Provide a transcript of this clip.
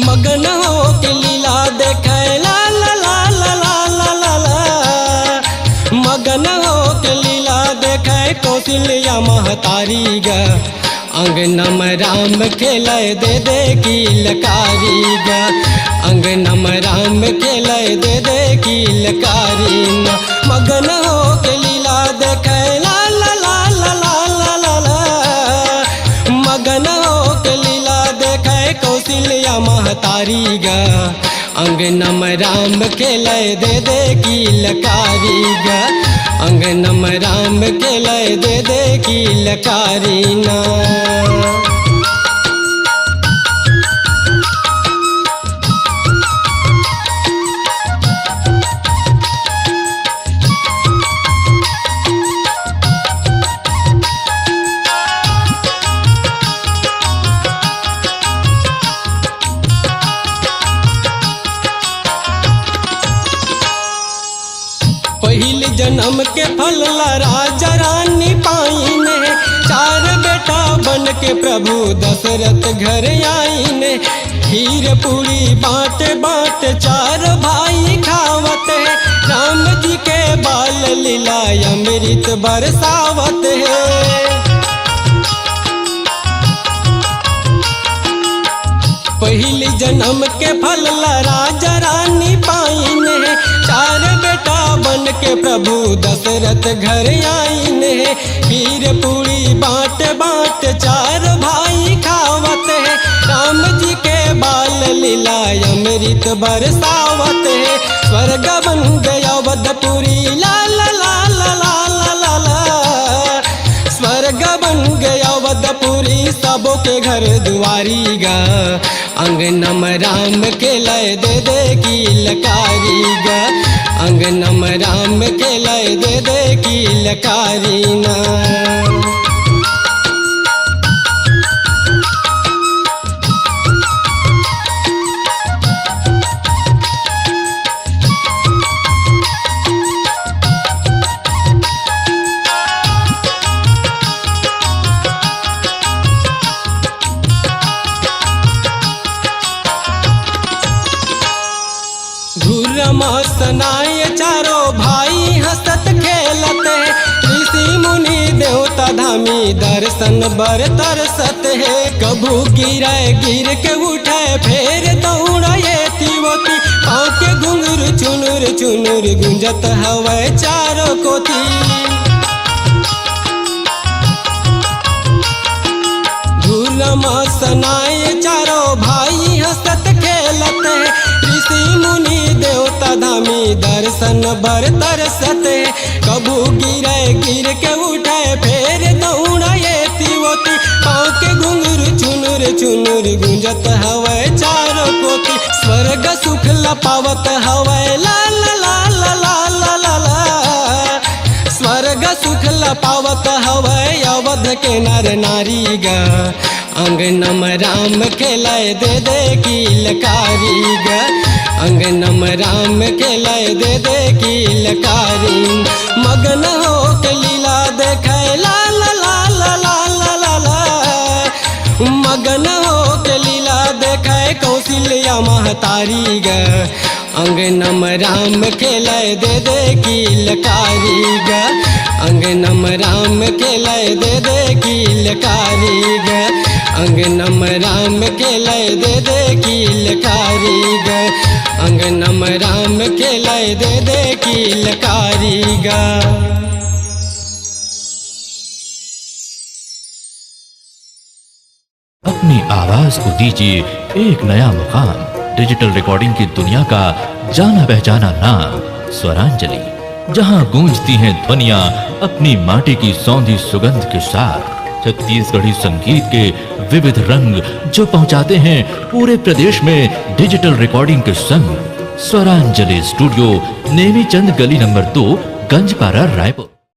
मगन हो के लीला देखे ला ला ला ला ला ला ला ला। मगन हो के लीला देखे कौशल्या महतारी गा अंगना में राम खेलाए दे दे की लकारी गा। अंगना में राम खेलाए दे दे की लकारी ना। मगन हो के लीला देखे ला ला ला ला ला ला ला ला। मगन हो के लीला देखे कौशल्या महतारी गा अंगना में राम खेलाए दे दे की लकारी गा। अंगना में राम खेलाए दे दे की लकारी ना। पहिल जन्म के फल राजा रानी पाइन चार बेटा बन के प्रभु दशरथ घर आइन। खीर पूरी बाँट बाँट चार भाई खावत है। राम जी के बाल लीला अमृत बरसावत है। पहिल जन्म के फल राजा रानी पाइन चार बेटा बन के प्रभु दशरथ घर आइन। खीर पूरी बाँट बाँट चार भाई खावत है। राम जी के बाल लीला अमृत बरसावत है। स्वर्ग बन गया अवधपुरी ला ला ला ला ला ला ला। स्वर्ग बन गया अवधपुरी सबों के घर दुआरी गा। अंगना में राम खेलाए दे दे की लकारी गा। अंगना में राम खेलाए दे दे की लकारी ना। मसनाए चारों भाई हंसत खेलत है। ऋषि मुनि देवता धामी दर्शन बर तरसत है। कभू गिराए गिर के उठे फेर दौड़ाए तिवती। पाँव के घुंघरू चुनुर चुनुर गुंजत हवे चारों कोती। मसनाए चारों भाई हंसत खेलत है। ऋषि मुनि देवता धामी दर्शन बर तरसत है। कबू गिरे गिर के उठे फेर दौड़ाए तिवती। पाँव के घुंघरू चुनुर चुनुर गुंजत हवे चारों कोती। स्वर्ग सुख लपावत हवे ला ला ला ला ला ला ला। स्वर्ग सुख लपावत हवे अवध के नर नारी गा। अंगना में राम खेलाए दे दे की लकारी गा। अंगना में राम खेलाए दे दे की लकारी। मगन हो के लीला देखे ला ला ला ला ला ला ला। मगन हो के लीला देखे कौशल्या महतारी गा। अंगना में राम खेलाए दे दे की लकारी गा। अंगना में राम खेलाए दे दे की लकारी गा। अंगना में राम खेलाए दे दे की लकारी गा। अंगना में राम खेलाए दे दे की लकारी गा। अपनी आवाज को दीजिए एक नया मुकाम। डिजिटल रिकॉर्डिंग की दुनिया का जाना पहचाना नाम स्वरांजलि, जहां गूंजती हैं ध्वनियां अपनी माटी की सौंधी सुगंध के साथ। छत्तीसगढ़ी संगीत के विविध रंग जो पहुंचाते हैं पूरे प्रदेश में डिजिटल रिकॉर्डिंग के संग। स्वरांजलि स्टूडियो नेमीचंद गली नंबर 2 गंजपारा रायपुर।